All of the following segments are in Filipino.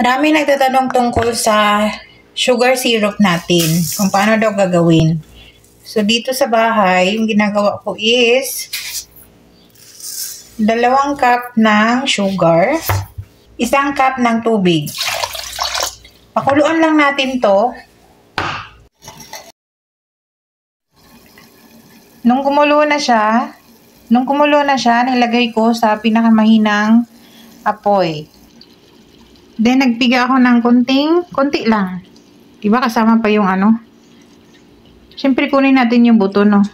Marami nagtatanong tungkol sa sugar syrup natin, kung paano daw gagawin. So, dito sa bahay, yung ginagawa ko is 2 cup ng sugar, 1 cup ng tubig. Pakuluan lang natin to. Nung kumulo na siya, nilagay ko sa pinakamahinang apoy. Then, nagpiga ako ng konti lang. Diba kasama pa yung ano? Siyempre, kunin natin yung buto, no?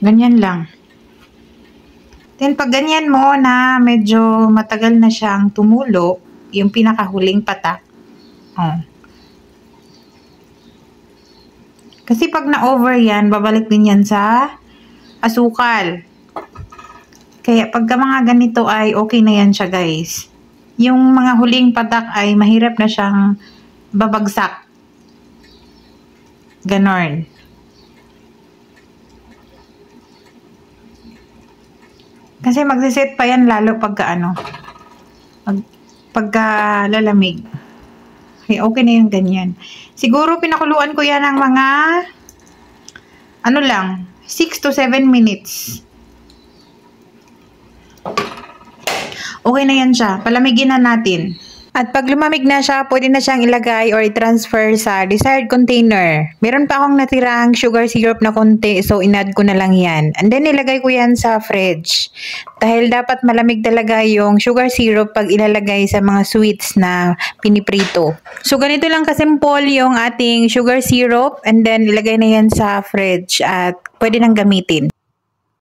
Ganyan lang. Then, pag ganyan mo na medyo matagal na siyang tumulo, yung pinakahuling patak. Oh. Kasi pag na-over yan, babalik din yan sa asukal. Kaya pagka mga ganito ay okay na yan siya, guys. Yung mga huling patak ay mahirap na siyang babagsak. Ganon. Kasi magsiset pa yan lalo pagka ano. Pagka lalamig. Okay na yung ganyan. Siguro pinakuluan ko yan ng mga 6 to 7 minutes. Okay na yan siya. Palamigin na natin. At pag lumamig na siya, pwede na siyang ilagay or i-transfer sa desired container. Meron pa akong natirang sugar syrup na konti, so in-add ko na lang yan. And then ilagay ko yan sa fridge. Dahil dapat malamig talaga yung sugar syrup pag ilalagay sa mga sweets na piniprito. So ganito lang kasimple yung ating sugar syrup, and then ilagay na yan sa fridge at pwede nang gamitin.